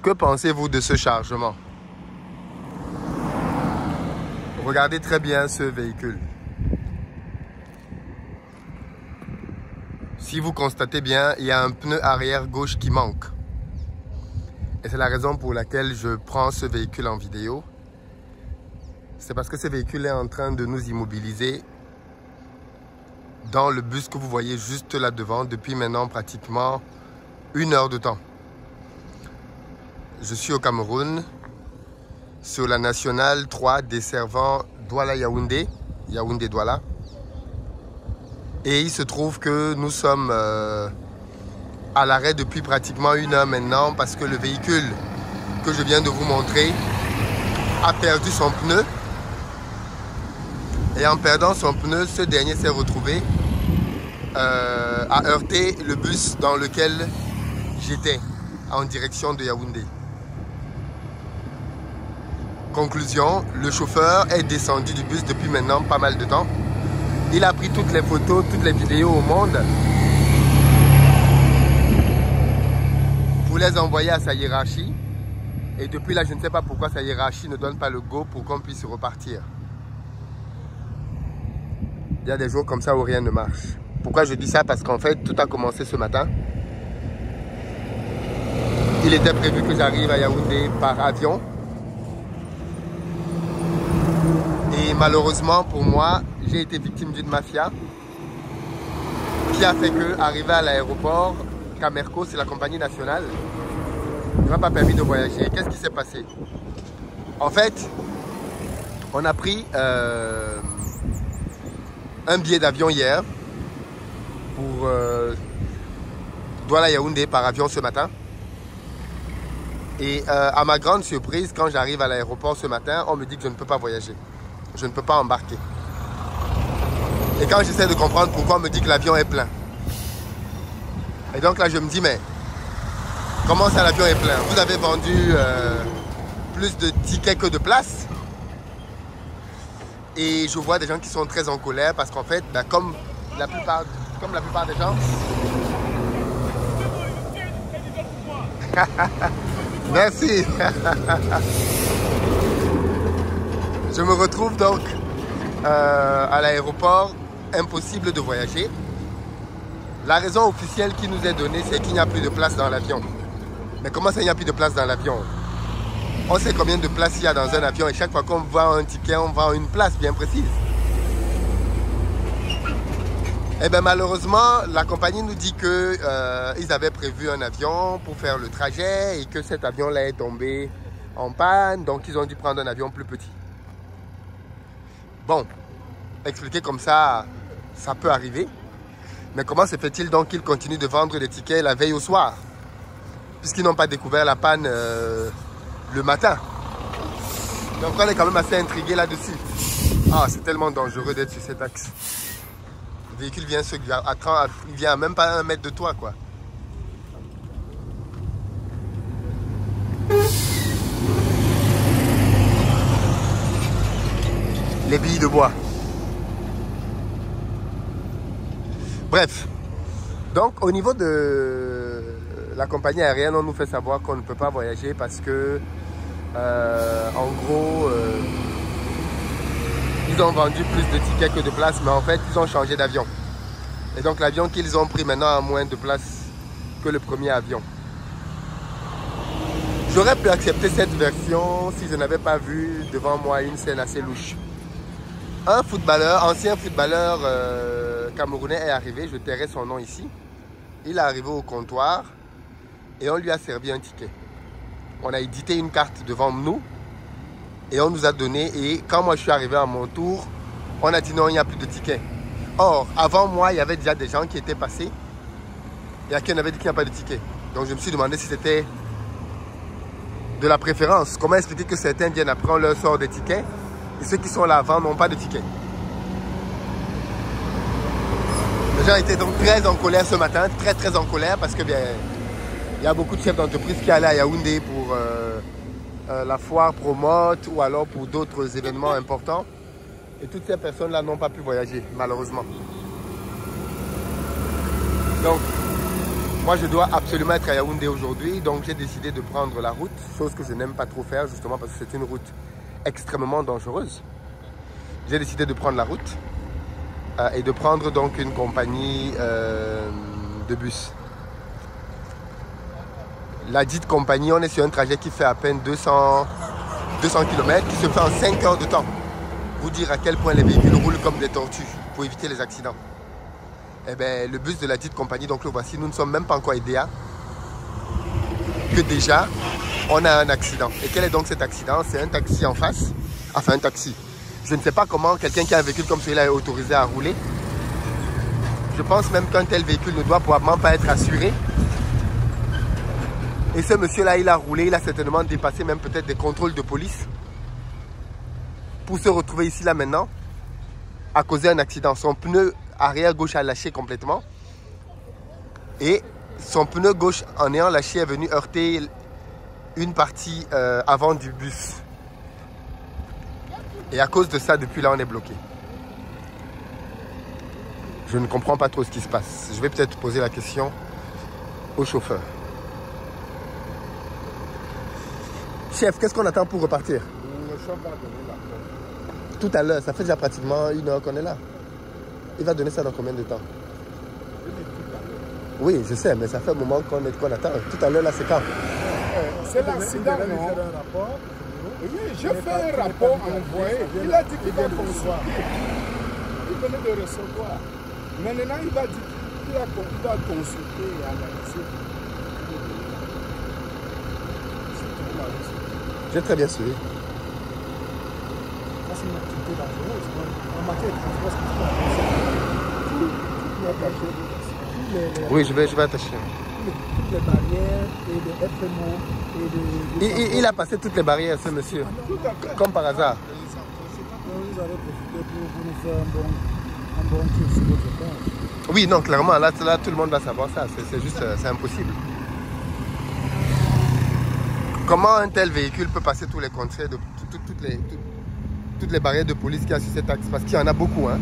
Que pensez-vous de ce chargement? Regardez très bien ce véhicule. Si vous constatez bien, il y a un pneu arrière gauche qui manque. Et c'est la raison pour laquelle je prends ce véhicule en vidéo. C'est parce que ce véhicule est en train de nous immobiliser dans le bus que vous voyez juste là devant depuis maintenant pratiquement 1 heure de temps. Je suis au Cameroun, sur la nationale 3 desservant Douala-Yaoundé, Yaoundé-Douala. Et il se trouve que nous sommes à l'arrêt depuis pratiquement 1 heure maintenant parce que le véhicule que je viens de vous montrer a perdu son pneu. Et en perdant son pneu, ce dernier s'est retrouvé à heurter le bus dans lequel j'étais en direction de Yaoundé. Conclusion, le chauffeur est descendu du bus depuis maintenant pas mal de temps. Il a pris toutes les photos, toutes les vidéos au monde pour les envoyer à sa hiérarchie. Et depuis là, je ne sais pas pourquoi sa hiérarchie ne donne pas le go pour qu'on puisse repartir. Il y a des jours comme ça où rien ne marche. Pourquoi je dis ça? Parce qu'en fait, tout a commencé ce matin. Il était prévu que j'arrive à Yaoundé par avion. Et malheureusement pour moi, j'ai été victime d'une mafia qui a fait que, arrivé à l'aéroport, Camerco, c'est la compagnie nationale, ne m'a pas permis de voyager. Qu'est-ce qui s'est passé? En fait, on a pris un billet d'avion hier pour Douala-Yaoundé par avion ce matin. Et à ma grande surprise, quand j'arrive à l'aéroport ce matin, on me dit que je ne peux pas voyager. Je ne peux pas embarquer. Et quand j'essaie de comprendre pourquoi on me dit que l'avion est plein. Et donc là, je me dis, mais comment ça l'avion est plein? Vous avez vendu plus de tickets que de places. Et je vois des gens qui sont très en colère parce qu'en fait, ben, comme la plupart des gens... Merci. Je me retrouve donc à l'aéroport, impossible de voyager. La raison officielle qui nous est donnée, c'est qu'il n'y a plus de place dans l'avion. Mais comment ça, il n'y a plus de place dans l'avion? On sait combien de places il y a dans un avion et chaque fois qu'on vend un ticket, on vend une place bien précise. Et bien malheureusement, la compagnie nous dit qu'ils avaient prévu un avion pour faire le trajet et que cet avion-là est tombé en panne, donc ils ont dû prendre un avion plus petit. Bon, expliquer comme ça, ça peut arriver. Mais comment se fait-il donc qu'ils continuent de vendre des tickets la veille au soir? Puisqu'ils n'ont pas découvert la panne le matin. Donc on est quand même assez intrigué là-dessus. Ah, c'est tellement dangereux d'être sur cet axe. Le véhicule vient il vient à même pas 1 mètre de toi, quoi. Les billes de bois. Bref. Donc, au niveau de la compagnie aérienne, on nous fait savoir qu'on ne peut pas voyager parce que, en gros, ils ont vendu plus de tickets que de places, mais en fait, ils ont changé d'avion. Et donc, l'avion qu'ils ont pris maintenant a moins de places que le premier avion. J'aurais pu accepter cette version si je n'avais pas vu devant moi une scène assez louche. Un footballeur, ancien footballeur camerounais est arrivé, je tairai son nom ici. Il est arrivé au comptoir et on lui a servi un ticket. On a édité une carte devant nous et on nous a donné. Et quand moi je suis arrivé à mon tour, on a dit non, il n'y a plus de ticket. Or, avant moi, il y avait déjà des gens qui étaient passés et à qui on avait dit qu'il n'y a pas de ticket. Donc je me suis demandé si c'était de la préférence. Comment expliquer que certains viennent après, on leur sort des tickets et ceux qui sont là avant n'ont pas de ticket? Les gens étaient donc très en colère ce matin, très en colère parce que bien, il y a beaucoup de chefs d'entreprise qui allaient à Yaoundé pour la foire Promote ou alors pour d'autres événements importants. Et toutes ces personnes-là n'ont pas pu voyager, malheureusement. Donc, Moi, je dois absolument être à Yaoundé aujourd'hui, donc j'ai décidé de prendre la route, chose que je n'aime pas trop faire, justement parce que c'est une route extrêmement dangereuse. J'ai décidé de prendre la route et de prendre donc une compagnie de bus. La dite compagnie, on est sur un trajet qui fait à peine 200 km, qui se fait en 5 heures de temps. Vous dire à quel point les véhicules roulent comme des tortues pour éviter les accidents. Eh bien, le bus de la dite compagnie, donc le voici, nous ne sommes même pas encore EDA, que déjà, on a un accident. Et quel est donc cet accident? C'est un taxi en face, enfin un taxi. Je ne sais pas comment quelqu'un qui a un véhicule comme celui-là est autorisé à rouler. Je pense même qu'un tel véhicule ne doit probablement pas être assuré. Et ce monsieur-là, il a roulé, il a certainement dépassé même peut-être des contrôles de police pour se retrouver ici, là, maintenant, à causer d'un accident. Son pneu arrière gauche a lâché complètement. Et son pneu gauche, en ayant lâché, est venu heurter une partie avant du bus. Et à cause de ça, depuis là, on est bloqué. Je ne comprends pas trop ce qui se passe. Je vais peut-être poser la question au chauffeur. Chef, qu'est-ce qu'on attend pour repartir? Le chef va donner l'accord. Tout à l'heure, ça fait déjà pratiquement 1 heure qu'on est là. Il va donner ça dans combien de temps? Oui, je sais, mais ça fait un moment qu'on attend. Tout à l'heure, là, c'est quand? C'est l'accident, non? Oui, j'ai fait un rapport envoyé. Il a dit qu'il va consulter. Il venait de recevoir. Maintenant, il va dire qu'il va consulter et analyser. J'ai très bien suivi. Ça, c'est une activité dangereuse. En matière de transport, c'est Oui, je vais attacher. toutes les barrières et des FMO et Il a passé toutes les barrières, ce monsieur. Comme par hasard. vous allez profiter pour nous faire un bon tour sur votre page. Oui, non, clairement, là, tout le monde va savoir ça. C'est juste, c'est impossible. Comment un tel véhicule peut passer tous les contrées de toutes les barrières de police qu'il y a sur cet axe? Parce qu'il y en a beaucoup, hein.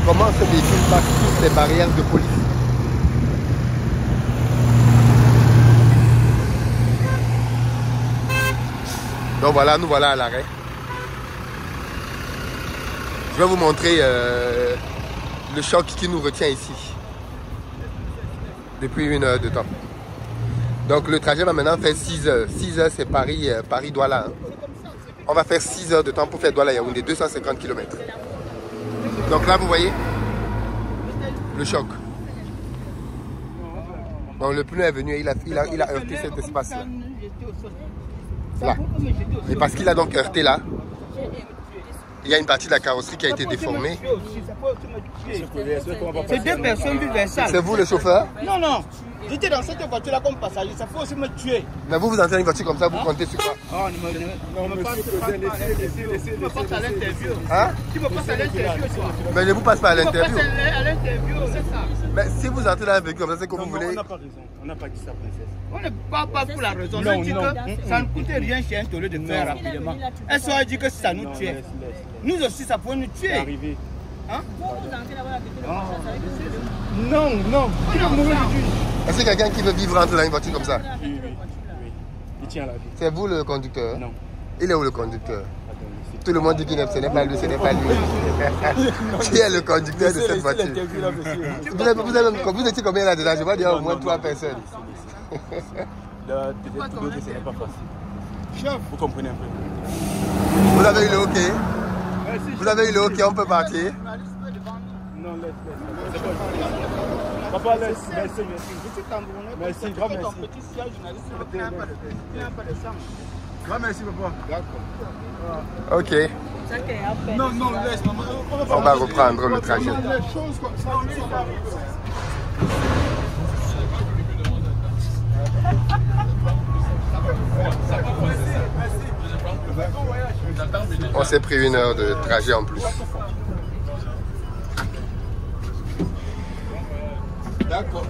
Comment ce véhicule passe toutes les barrières de police? Donc voilà, nous voilà à l'arrêt. Je vais vous montrer le choc qui nous retient ici. Depuis 1 heure de temps. Donc le trajet va maintenant faire 6 heures. 6 heures, c'est Paris-Douala. Hein. On va faire 6 heures de temps pour faire Douala-Yaoundé, 250 km. Donc là, vous voyez le choc. Donc le pneu est venu et il a heurté cet espace-là. Là. Et parce qu'il a donc heurté là, il y a une partie de la carrosserie qui a été déformée. C'est 2 personnes du Versailles. C'est vous le chauffeur? Non, non. J'étais dans cette voiture-là comme passager, ça peut aussi me tuer. Mais vous entrez dans une voiture comme ça, vous comptez sur quoi? Oh, ne me passe à l'interview. Hein? Tu me passes à l'interview, toi. Mais ne vous passe pas à Tu me l'interview. passes à l'interview, c'est ça. Mais si vous entrez dans un véhicule comme ça, c'est que vous voulez. On n'a pas raison. On n'a pas dit ça, princesse. On ne parle pas pour la raison. Non, On dit que ça ne coûte rien chez un taulier de faire rapidement. Elle soit dit que ça nous tue. Nous aussi, ça peut nous tuer. Arrivé. Hein? Non, non. Qui va mourir du juge? Est-ce que quelqu'un qui veut vivre entre dans une voiture comme ça? Oui. Il tient la vie. C'est vous le conducteur? Non. Il est où le conducteur? Attends, Tout le monde dit que ce n'est pas lui, ce n'est pas lui. Qui est le conducteur de cette voiture? Vous étiez combien là-dedans? Je vais dire au moins 3 personnes. là, peut-être que ce n'est pas facile. Chef, vous comprenez un peu. Vous avez eu le OK? Vous avez eu le OK, on peut partir? Non, laisse. C'est bon. Papa, laisse. Merci. Merci, grand merci. Grand merci, papa. D'accord. OK. Non, laisse, maman. On va reprendre le trajet. Les choses comme ça. On s'est pris 1 heure de trajet en plus. D'accord.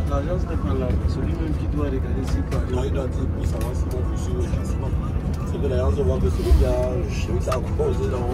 L'agence n'est pas là, c'est lui-même qui doit regarder si Paris. Non, il doit dire pour savoir si mon fils est au classement. C'est que d'ailleurs, je vois que celui qui a causé dans